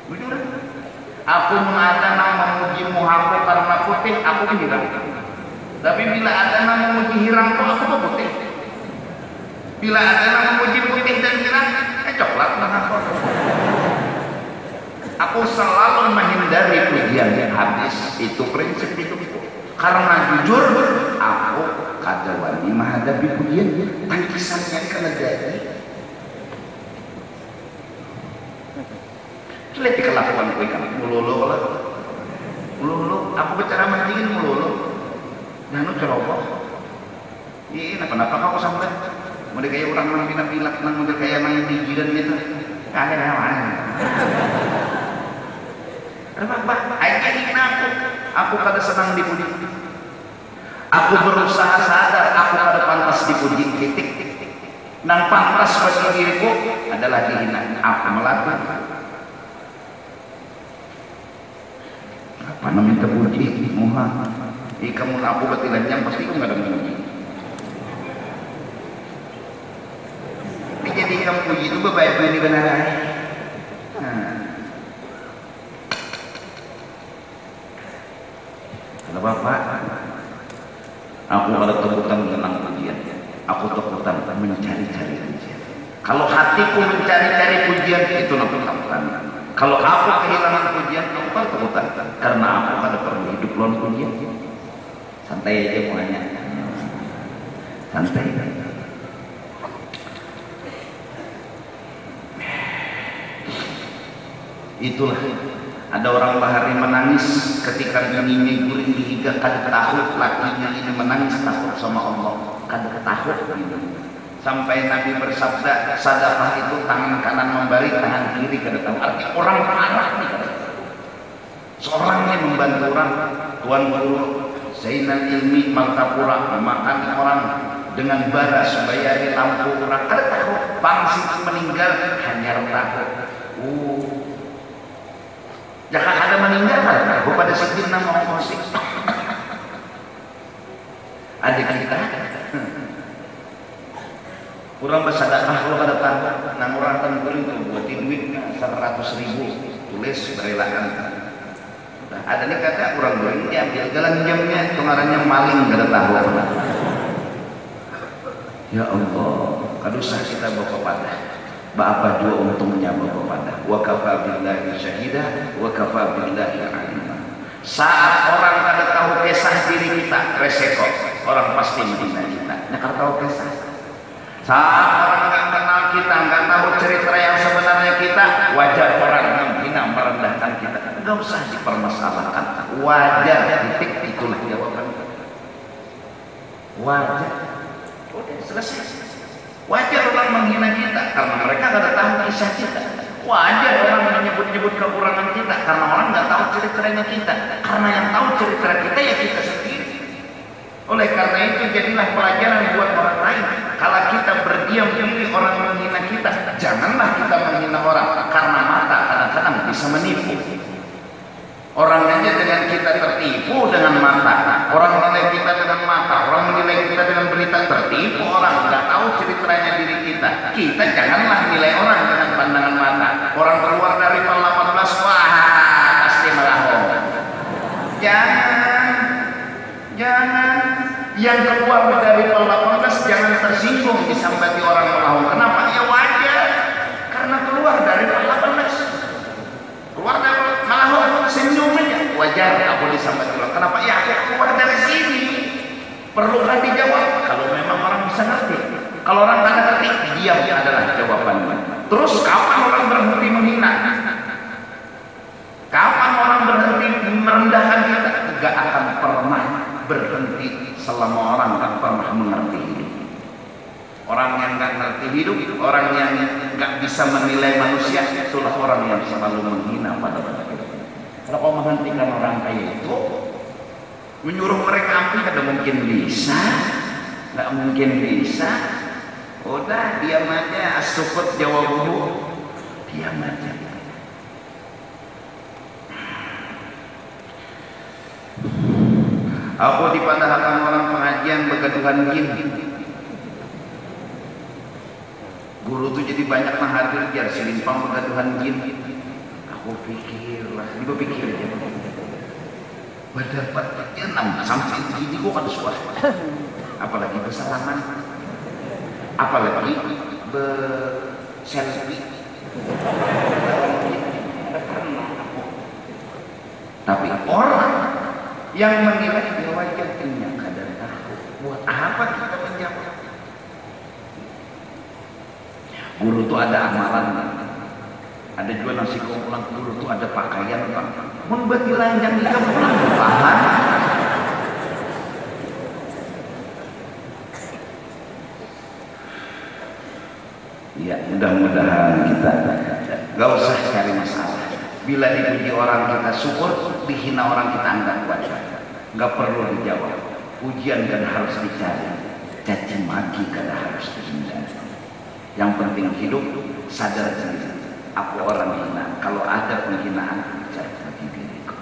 Jujur, aku ada nama memuji Muhammad karena putih, aku hirang. Tapi bila ada nama memuji hirang, aku tuh putih. Bila ada nama memuji putih dan hirang, coklat lah aku. Aku selalu menghindari pujian yang habis. Itu prinsip itu. Karena jujur, aku kada wani menghadapi pujian. Tangkisannya kena jadi. Lihat kelakuan gue kan mululu. Aku bicara mendingin mululu. Jangan ceroboh. Ini kenapa kau sampai? Model kayak orang yang bilang model kayak main di jiran gitu. Ada mana? Aku kada senang dipuji. Aku berusaha sadar aku kada pantas dipuji. Titik. Nang pantas bagi diriku adalah dihina. Aku melakukan. Apa namanya terpuji? Muha. Kamu aku betilannya pasti kamu nggak ada memuji. Jadi kamu puji itu baik ini benar. Kalau bapak, aku ada takutan tentang pujian. Aku takutan mencari-cari pujian. Kalau hatiku mencari-cari pujian itu nampak takutan. Kalau aku kehilangan pujian, aku takutan. Karena aku ada perlu hidup lawan pujian. Santai aja mulanya. Santai. Itulah ada orang bahari menangis ketika bininya guling dihiga kada tahu lakinya ini menangis takut sama Allah kada takut gitu. Sampai Nabi bersabda sedekah itu tangan kanan memberi tangan kiri kada tahu arti orang marah nih kada. Seorang yang membantu orang tuan guru Zainal Ilmi Maltapura makan orang dengan bara supaya di lampu orang kada tahu pangsi meninggal hanya takut. Jangan ada meninggal aku pada sedih nama musik. Ada kita kurang bersedekah kalau ada tahu nang orang tentuin tuh buat duit 100.000 tulis berelakan. Ada nih kata orang duit diambil jalan jamnya tungarannya maling kada tahu. Ya Allah, kadusah kita bawa pada apa dua untungnya bapak pada wa kafa billahi syahida wa kafa billahi alima. Saat orang kada tahu kisah diri kita, resiko orang pasti menghina kita. Nah, kalau tahu kisah. Saat orang nggak kenal kita, nggak tahu cerita yang sebenarnya kita, wajar orang menghina, merendahkan kita. Nggak usah dipermasalahkan. Wajar, titik, itulah jawaban. Wajar. Udah selesai. Wajar orang menghina kita karena mereka nggak tahu kisah kita. Wajar orang menyebut-nyebut kekurangan kita karena orang nggak tahu ceritanya kita. Karena yang tahu cerita kita ya kita sendiri. Oleh karena itu jadilah pelajaran buat orang lain. Kalau kita berdiam diri orang menghina kita, janganlah kita menghina orang karena mata kadang-kadang bisa menipu. Orang aja dengan kita tertipu dengan mata, orang menilai kita dengan mata, orang menilai kita dengan berita, tertipu orang, nggak tahu ceritanya diri kita. Kita janganlah nilai orang dengan pandangan mata. Orang keluar dari PAL 18, wah pasti melahong. Jangan. Yang keluar dari PAL 18 jangan tersinggung disambati orang melahong. Kenapa? Ya wajar, karena keluar dari PAL 18. Keluar dari melahong, senyum aja. Wajar aku disambati orang. Kenapa? Ya keluar dari sini. Perlukan dijawab. Kalau memang orang bisa ngerti. Kalau orang tak ngerti, diam adalah jawabannya. Terus kapan orang berhenti menghina? Kapan orang berhenti merendahkan kita? Tidak akan pernah berhenti selama orang tak pernah mengerti hidup. Orang yang nggak ngerti hidup, orang yang nggak bisa menilai manusia, itulah orang yang selalu menghina pada mereka. Kalau kau menghentikan orang kayak itu, menyuruh mereka ampun, ada mungkin bisa, nggak mungkin bisa. Udah diam aja, as-sukut jawabuhu, diam aja. Aku dipadahkan orang pengajian begaduhan gini. Guru tuh jadi banyak menghadir biar selimpang begaduhan jin. Aku pikirlah, dia berpikir aja. Berdapat 6 sampai 7 gua kan suara. Apalagi bersalaman, apalagi selfie. Tapi orang yang menilai dia wajar punya kadar tahu. Buat apa kita menjawab? Guru itu ada amalan, ada jual nasi kau pulang guru itu ada pakaian bang. Mun bagi lanjang jika pulang bahan. Ya mudah-mudahan kita gak usah cari masalah. Bila dipuji orang kita syukur, dihina orang kita anggap wajar. Gak perlu dijawab. Pujian kan harus dicari, caci maki kan harus dihindari. Yang penting hidup sadar diri. Aku orang hina. Kalau ada penghinaan, bicara bagi diriku.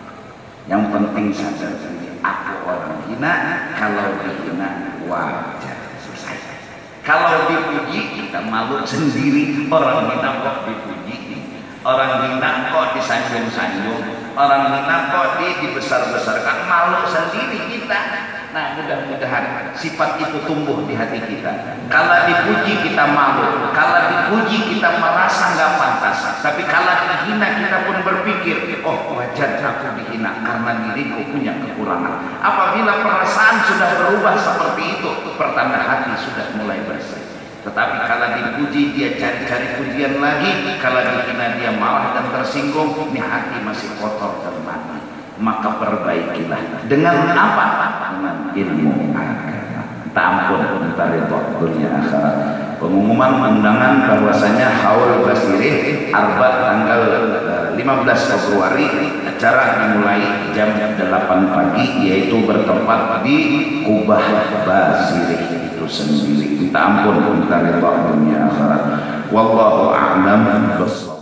Yang penting sadar diri. Aku orang hina. Kalau dihina wajar. Selesai. Kalau dipuji kita malu sendiri. Orang hina kok dipuji. Orang hina kok disanjung-sanjung. Orang hina kok dibesar-besarkan. Malu sendiri kita. Nah mudah-mudahan sifat itu tumbuh di hati kita. Kalau dipuji kita malu, kalau dipuji kita merasa nggak pantas. Tapi kalau dihina kita pun berpikir, oh wajar aku dihina karena diriku punya kekurangan. Apabila perasaan sudah berubah seperti itu, pertanda hati sudah mulai bersih. Tetapi kalau dipuji dia cari-cari pujian lagi, kalau dihina dia marah dan tersinggung, ini hati masih kotor dan mati. Maka perbaikilah dengan apa? Dengan ilmu agama. Tak ampun minta ridho dunia akhirat. Pengumuman undangan bahwasanya haul basirih Arbat tanggal 15 Februari acara dimulai jam 8 pagi yaitu bertempat di Kubah Basirih itu sendiri. Minta ampun minta ridho dunia akhirat. Wallahu a'lam bishawab.